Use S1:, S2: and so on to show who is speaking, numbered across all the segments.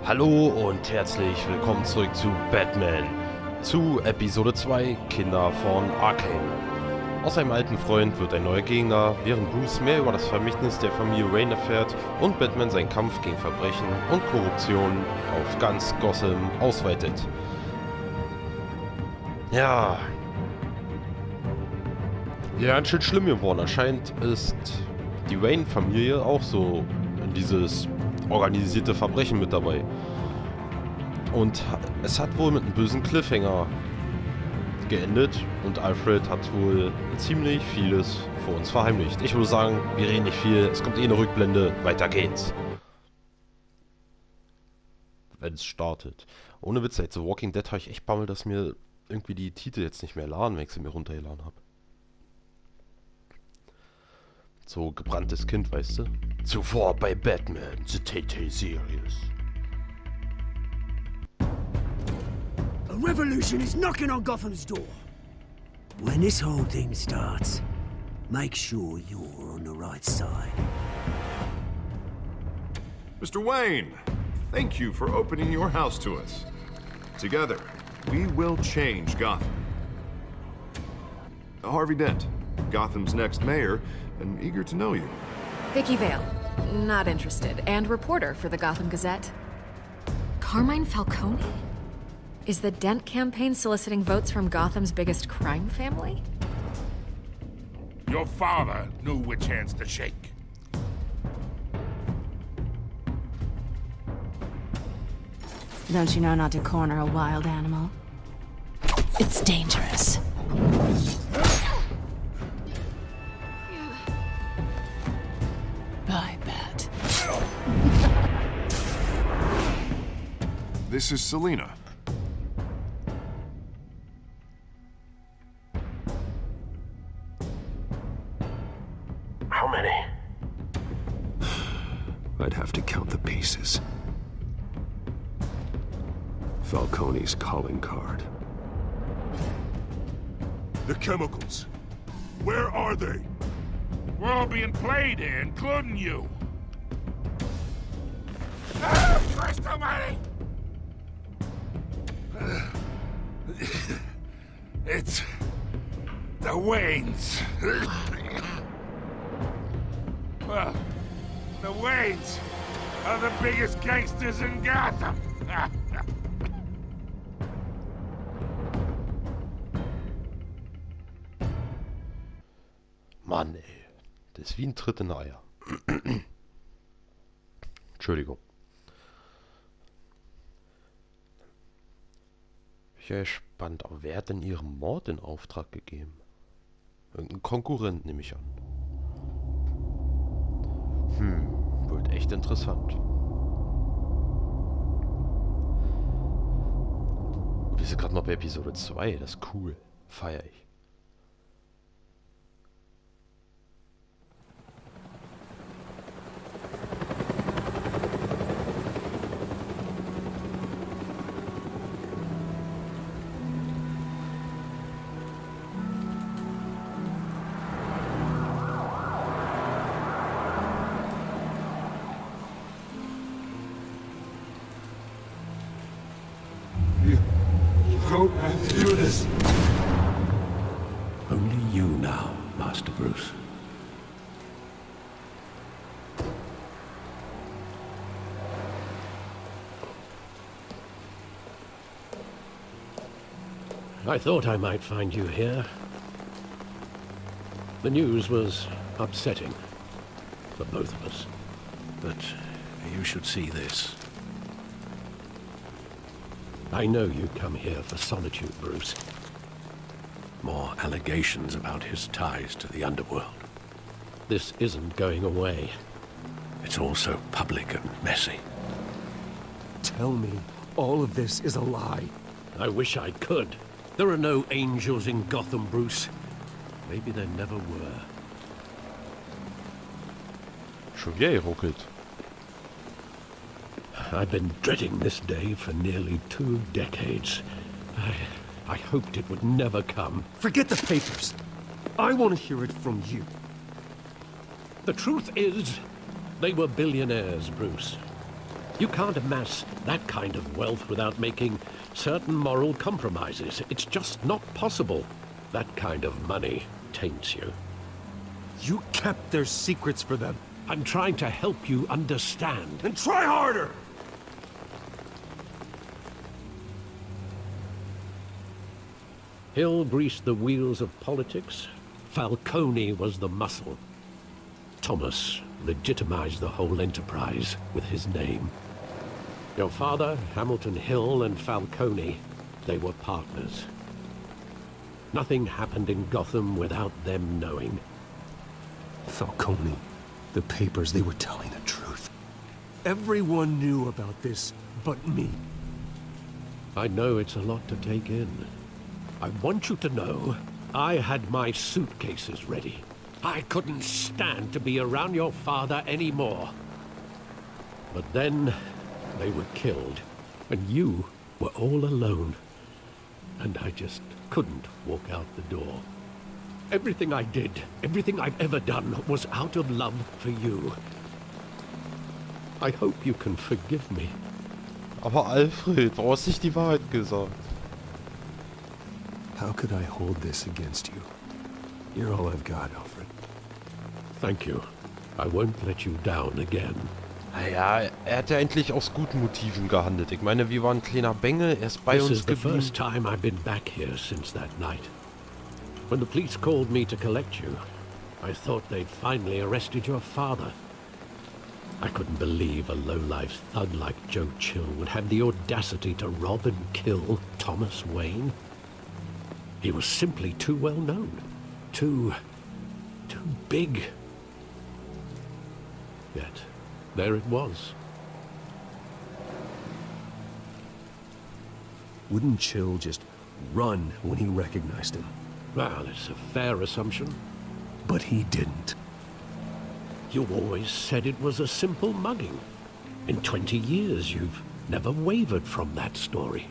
S1: Hallo und herzlich willkommen zurück zu Batman, zu Episode 2, Kinder von Arkham. Aus einem alten Freund wird ein neuer Gegner, während Bruce mehr über das Vermächtnis der Familie Wayne erfährt und Batman seinen Kampf gegen Verbrechen und Korruption auf ganz Gotham ausweitet. Ja, ganz schön schlimm geworden. Anscheinend ist die Wayne-Familie auch so in dieses organisierte Verbrechen mit dabei. Und es hat wohl mit einem bösen Cliffhanger geendet und Alfred hat wohl ziemlich vieles vor uns verheimlicht. Ich würde sagen, wir reden nicht viel, es kommt eh eine Rückblende, weiter geht's. Wenn es startet. Ohne Witz, seit The Walking Dead habe ich echt Bammel, dass mir irgendwie die Titel jetzt nicht mehr laden, wenn ich sie mir runtergeladen habe. So gebranntes Kind, weißt du? Zuvor bei Batman, The Telltale Series.
S2: A revolution is knocking on Gotham's door. When this whole thing starts, make sure you're on the right side.
S3: Mr. Wayne, thank you for opening your house to us. Together, we will change Gotham. Harvey Dent, Gotham's next mayor, and eager to know you.
S4: Vicky Vale, not interested, and reporter for the Gotham Gazette. Carmine Falcone? Is the Dent campaign soliciting votes from Gotham's biggest crime family?
S5: Your father knew which hands to shake.
S6: Don't you know not to corner a wild animal? It's dangerous. I bet.
S3: This is Selina.
S1: How many?
S7: I'd have to count the pieces. Falcone's calling card.
S5: The chemicals. Where are they? We're all being played here, including you. Ah, Christ almighty! It's the Waynes. Well, the Waynes are the biggest gangsters in Gotham.
S1: Mann, ey. Das ist wie ein Tritt in die Eier. Entschuldigung. Ich bin gespannt, aber wer hat denn ihrem Mord in Auftrag gegeben? Irgendein Konkurrent, nehme ich an. Wird echt interessant. Wir sind gerade noch bei Episode 2, das ist cool. Feier ich.
S7: Don't have to do this. Only you now, Master Bruce.
S8: I thought I might find you here. The news was upsetting for both of us. But you should see this. I know you come here for solitude, Bruce. More allegations about his ties to the underworld. This isn't going away. It's also public and messy.
S9: Tell me all of this is a lie.
S8: I wish I could. There are no angels in Gotham, Bruce. Maybe there never were.
S1: Schon wieder geruckelt.
S8: I've been dreading this day for nearly 2 decades. I hoped it would never come.
S9: Forget the papers. I want to hear it from you.
S8: The truth is, they were billionaires, Bruce. You can't amass that kind of wealth without making certain moral compromises. It's just not possible. That kind of money taints you.
S9: You kept their secrets for them.
S8: I'm trying to help you understand.
S9: Then try harder!
S8: Hill greased the wheels of politics. Falcone was the muscle. Thomas legitimized the whole enterprise with his name. Your father, Hamilton Hill, and Falcone, they were partners. Nothing happened in Gotham without them knowing.
S9: Falcone, the papers, they were telling the truth. Everyone knew about this but me.
S8: I know it's a lot to take in. I want you to know I had my suitcases ready. I couldn't stand to be around your father anymore. But then they were killed, and you were all alone. And I just couldn't walk out the door. Everything I did, everything I've ever done, was out of love for you. I hope you can forgive me.
S1: Aber Alfred, warum hast du nicht die Wahrheit gesagt?
S9: How could I hold this against you? You're all I've got, Alfred.
S8: Thank you. I won't let you down again.
S1: Naja, er hat ja endlich aus guten Motiven gehandelt. Ich meine, wir waren ein kleiner Bengel, er ist bei
S8: This
S1: uns
S8: is the
S1: geblieben.
S8: first time I've been back here since that night. When the police called me to collect you, I thought they'd finally arrested your father. I couldn't believe a low-life thug like Joe Chill would have the audacity to rob and kill Thomas Wayne. He was simply too well known. Too big. Yet, there it was.
S9: Wouldn't Chill just run when he recognized him?
S8: Well, it's a fair assumption.
S9: But he didn't.
S8: You always said it was a simple mugging. In 20 years, you've never wavered from that story.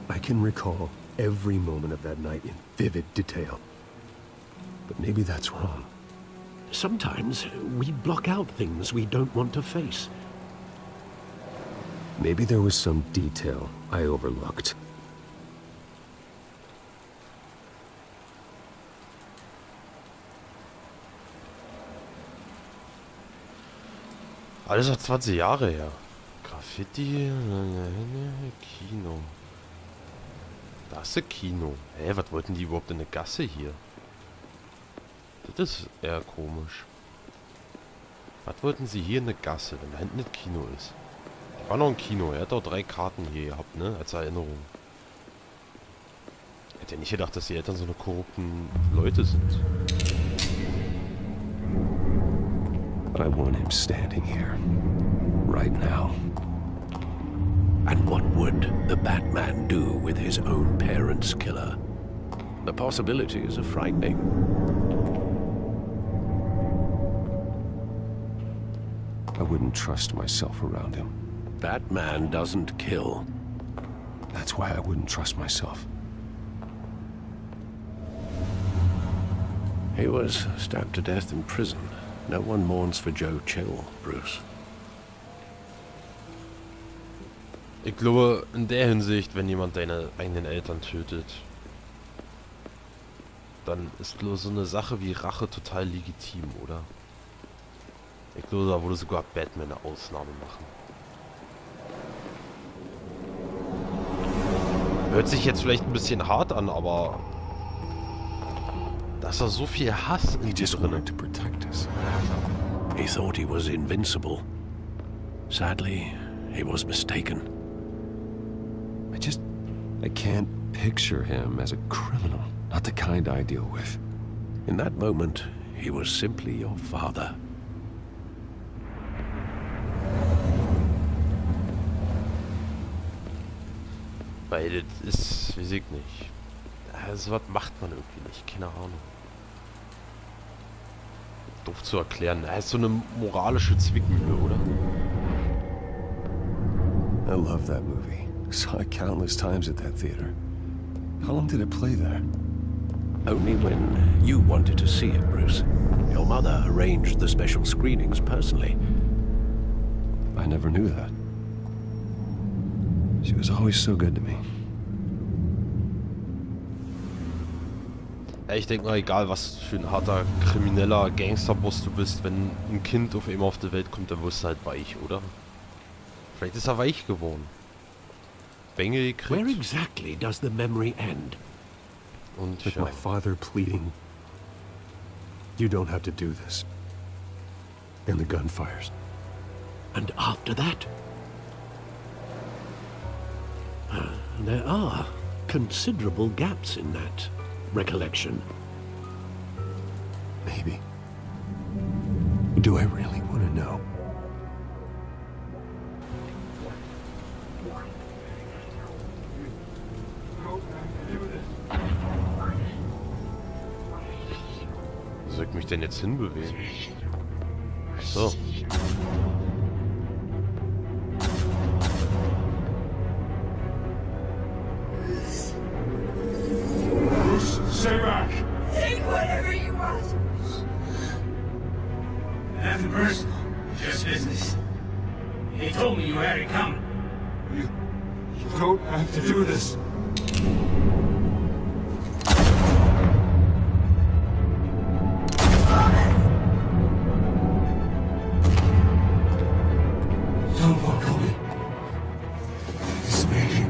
S9: I can recall every moment of that night in vivid detail. But maybe that's wrong.
S8: Sometimes we block out things we don't want to face.
S9: Maybe there was some detail I overlooked.
S1: Alles hat 20 Jahre her. Graffiti, Kino. Das ist Kino. Hä, was wollten die überhaupt in der Gasse hier? Das ist eher komisch. Was wollten sie hier in der Gasse, wenn da hinten das Kino ist? War noch ein Kino, er hat auch 3 Karten hier gehabt, ne? Als Erinnerung. Hätte ja nicht gedacht, dass die Eltern so eine korrupten Leute sind.
S7: I want him standing here. Right now.
S8: And what would the Batman do with his own parents' killer? The possibilities are frightening.
S7: I wouldn't trust myself around him.
S8: Batman doesn't kill.
S7: That's why I wouldn't trust myself.
S8: He was stabbed to death in prison. No one mourns for Joe Chill, Bruce.
S1: Ich glaube, in der Hinsicht, wenn jemand deine eigenen Eltern tötet, dann ist so eine Sache wie Rache total legitim, oder? Ich glaube, da würde sogar Batman eine Ausnahme machen. Hört sich jetzt vielleicht ein bisschen hart an, aber da ist doch so viel Hass in dir drin.
S7: To protect us.
S8: He thought he was invincible. Sadly, he was mistaken.
S7: I can't picture him as a criminal. Not the kind I deal with.
S8: In that moment, he was simply your father.
S1: Weil das ist, weiß ich nicht. Also was macht man irgendwie nicht, keine Ahnung. Doof zu erklären. Er ist so eine moralische Zwickmühle, oder?
S7: I love that movie. Saw it countless times at that theater. How long did it play there?
S8: Only when you wanted to see it, Bruce. Your mother arranged the special screenings personally.
S7: I never knew that. She was always so good to me.
S1: Ja, ich denke mal, egal was für ein harter, krimineller Gangsterboss du bist, wenn ein Kind auf einmal auf die Welt kommt, dann wirst du halt weich, oder? Vielleicht ist er weich geworden. Bengel gekriegt.
S8: Where exactly does the memory end?
S1: Und
S9: With
S1: ja.
S9: my father pleading, you don't have to do this. And the gun fires.
S8: And after that? There are considerable gaps in that recollection.
S9: Maybe. Do I really want to know?
S1: Wo soll ich mich denn jetzt hinbewegen? So.
S5: Stay back!
S10: Take whatever you want.
S2: Nothing personal, just business. He told me you had it coming.
S9: You don't have to do this.
S2: Don't walk on me. This made a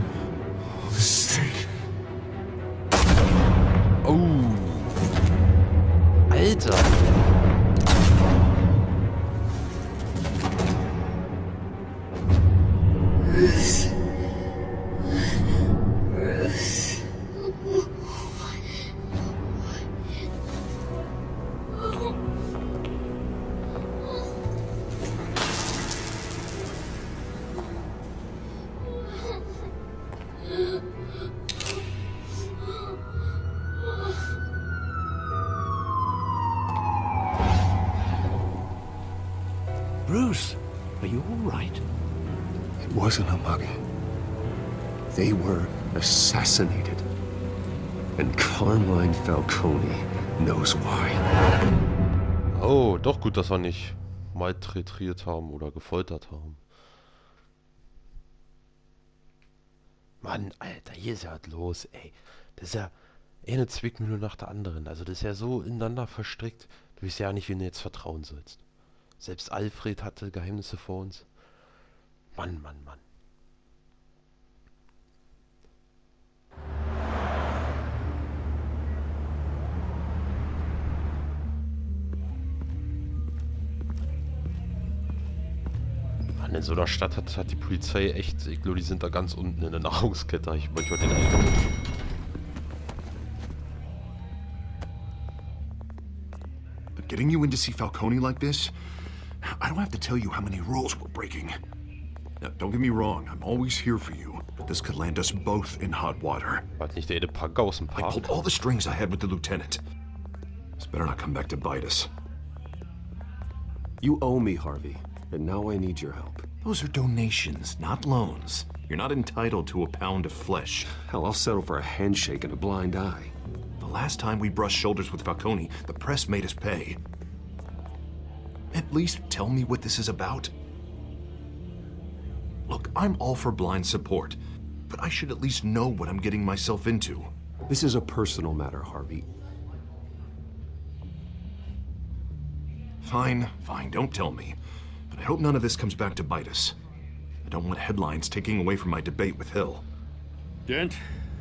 S2: mistake.
S1: Oh. Alter.
S8: Bruce, are you all right?
S9: It wasn't a mugging. They were assassinated. And Carmine Falcone knows why.
S1: Oh, doch gut, dass wir nicht malträtiert haben oder gefoltert haben. Mann, Alter, hier ist ja was los, ey. Das ist ja eine Zwickmühle nach der anderen. Also das ist ja so ineinander verstrickt. Du weißt ja nicht, wen du jetzt vertrauen sollst. Selbst Alfred hatte Geheimnisse vor uns. Mann, Mann, Mann. Mann, in so einer Stadt hat die Polizei echt, ich glaube, die sind da ganz unten in der Nahrungskette. Ich wollte den Eindruck.
S3: But getting you in to see Falcone like this, I don't have to tell you how many rules we're breaking. Now, don't get me wrong, I'm always here for you, but this could land us both in hot water.
S1: War nicht der Punk aus dem
S3: I
S1: Park?
S3: pulled all the strings I had with the lieutenant. This better not come back to bite us.
S7: You owe me, Harvey, and now I need your help.
S3: Those are donations, not loans. You're not entitled to a pound of flesh.
S7: Hell, I'll settle for a handshake and a blind eye.
S3: The last time we brushed shoulders with Falcone, the press made us pay. At least tell me what this is about. Look, I'm all for blind support, but I should at least know what I'm getting myself into.
S7: This is a personal matter, Harvey.
S3: Fine, don't tell me. But I hope none of this comes back to bite us. I don't want headlines taking away from my debate with Hill.
S11: Dent,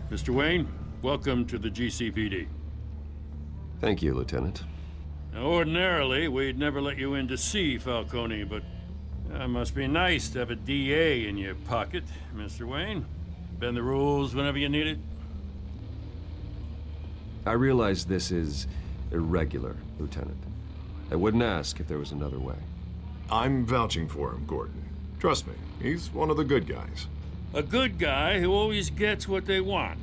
S11: Mr. Wayne, welcome to the GCPD.
S7: Thank you, Lieutenant.
S11: Now, ordinarily, we'd never let you in to see Falcone, but it must be nice to have a DA in your pocket, Mr. Wayne. Bend the rules whenever you need it.
S7: I realize this is irregular, Lieutenant. I wouldn't ask if there was another way.
S3: I'm vouching for him, Gordon. Trust me, he's one of the good guys.
S11: A good guy who always gets what they want.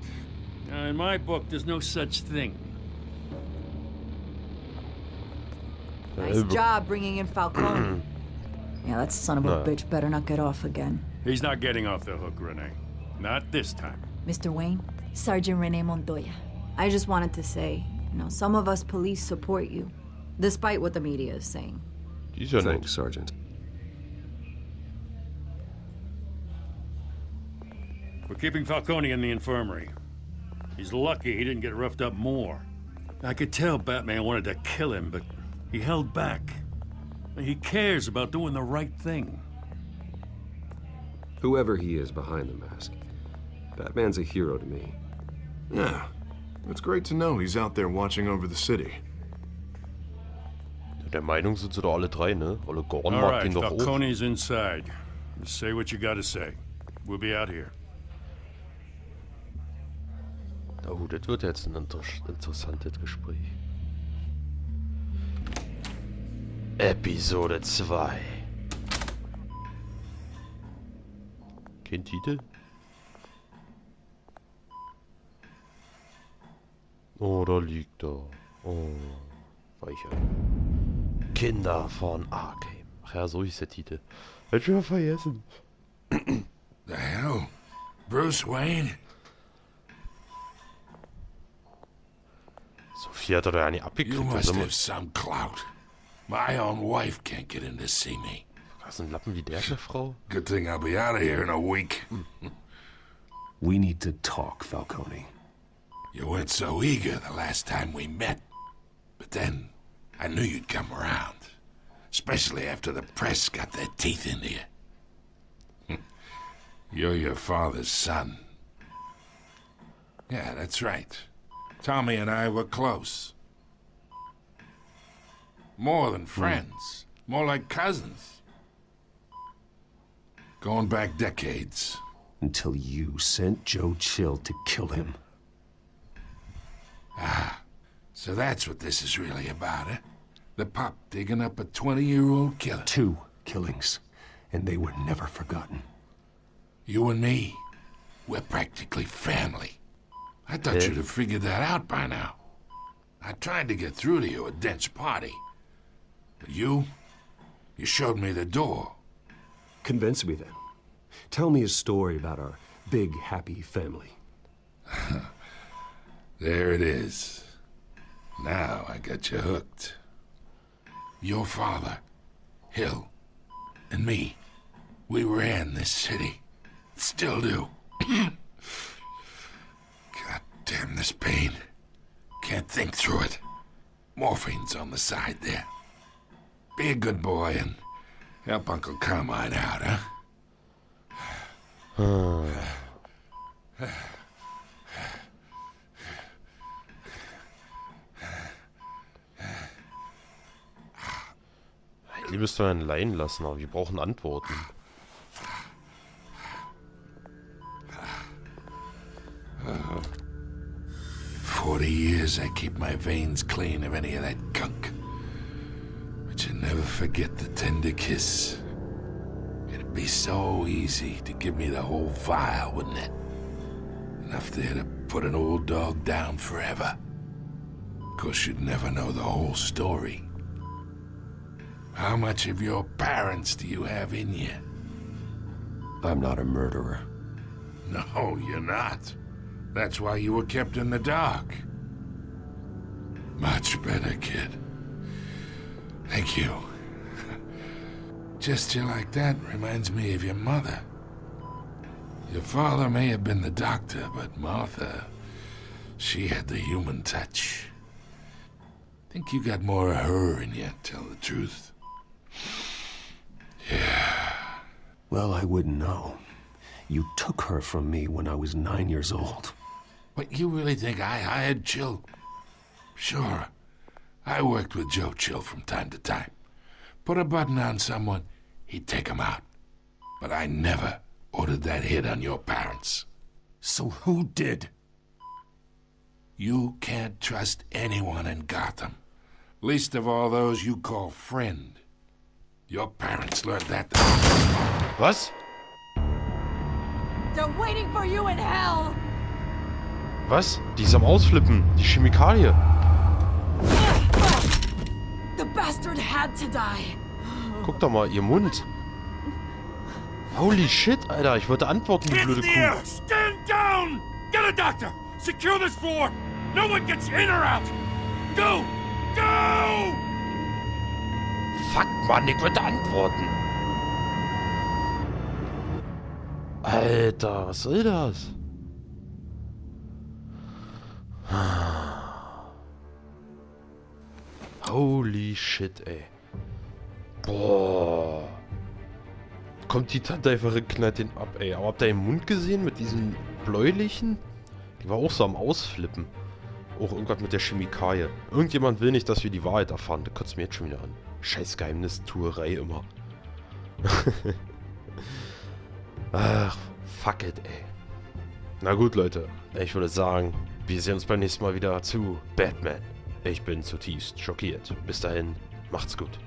S11: Now, in my book, there's no such thing.
S6: Nice job bringing in Falcone. Yeah, that son of a bitch better not get off again.
S11: He's not getting off the hook, Renee. Not this time.
S6: Mr. Wayne, Sergeant Renee Montoya. I just wanted to say, some of us police support you, despite what the media is saying.
S7: Thanks, Sergeant.
S11: We're keeping Falcone in the infirmary. He's lucky he didn't get roughed up more. I could tell Batman wanted to kill him, but he held back. He cares about doing the right thing.
S7: Whoever he is behind the mask, Batman's a hero to me.
S3: Yeah, it's great to know he's out there watching over the city.
S1: Der Meinung sind sie doch alle drei, ne? Alle Gorn
S11: All
S1: mag
S11: right,
S1: den doch auch.
S11: Falcone's inside. Just say what you gotta say. We'll be out here.
S1: Oh, das wird jetzt ein interessantes Gespräch. Episode 2. Kein Titel? Oh, da liegt er. Oh, Weicher. Kinder von Arkham. Ach ja, so ist der Titel. Hab ich schon vergessen.
S5: The hell? Bruce Wayne?
S1: Sophie hat er doch ja nicht
S5: You
S1: abgekriegt.
S5: must have some clout. My own wife can't get in to see me.
S1: Was ein Lappen wie der, Frau?
S5: Good thing I'll be out of here in a week.
S9: We need to talk, Falcone.
S5: You weren't so eager the last time we met. But then, I knew you'd come around. Especially after the press got their teeth into you. You're your father's son. Yeah, that's right. Tommy and I were close. More than friends. More like cousins. Going back decades.
S9: Until you sent Joe Chill to kill him.
S5: Ah, so that's what this is really about, eh? The pup digging up a 20-year-old killer.
S9: 2 killings, and they were never forgotten.
S5: You and me, we're practically family. I thought you'd have figured that out by now. I tried to get through to you at Dent's party. But you showed me the door.
S9: Convince me then. Tell me a story about our big, happy family.
S5: There it is. Now I got you hooked. Your father, Hill, and me, we ran this city. Still do. God damn this pain. Can't think through it. Morphine's on the side there. Be a good boy and help Uncle Carmine out, huh?
S1: Die müsst ihr einen leihen lassen, aber wir brauchen Antworten.
S5: Uh, 40 years I keep my veins clean of any of that gunk. But you never forget the tender kiss. It'd be so easy to give me the whole vial, wouldn't it? Enough there to put an old dog down forever. Of course, you'd never know the whole story. How much of your parents do you have in you?
S7: I'm not a murderer.
S5: No, you're not. That's why you were kept in the dark. Much better, kid. Thank you. Gesture like that reminds me of your mother. Your father may have been the doctor, but Martha, she had the human touch. Think you got more of her in you, tell the truth. Yeah.
S9: Well, I wouldn't know. You took her from me when I was 9 years old.
S5: What, you really think I hired Chill? Sure. I worked with Joe Chill from time to time. Put a button on someone, he'd take him out. But I never ordered that hit on your parents.
S9: So who did?
S5: You can't trust anyone in Gotham. Least of all those you call friend. Your parents learned that.
S1: Was?
S6: They're waiting for you in hell!
S1: Was? Die ist am Ausflippen. Die Chemikalie.
S6: The bastard had to die.
S1: Guck doch mal, ihr Mund. Holy shit, Alter. Ich wollte antworten, die blöde Kuh.
S11: Stand down! Get a doctor! Secure this floor! No one gets in or out! Go! Go!
S1: Fuck, Mann, ich wollte antworten. Alter, was soll das? Holy shit, ey. Boah. Kommt die Tante einfach und knallt den ab, ey. Aber habt ihr den Mund gesehen mit diesen bläulichen? Die war auch so am Ausflippen. Auch irgendwas mit der Chemikalie. Irgendjemand will nicht, dass wir die Wahrheit erfahren. Da kotzt mir jetzt schon wieder an. Scheiß Geheimnistuerei immer. Ach, fuck it, ey. Na gut, Leute. Ich würde sagen, wir sehen uns beim nächsten Mal wieder zu Batman. Ich bin zutiefst schockiert. Bis dahin, macht's gut.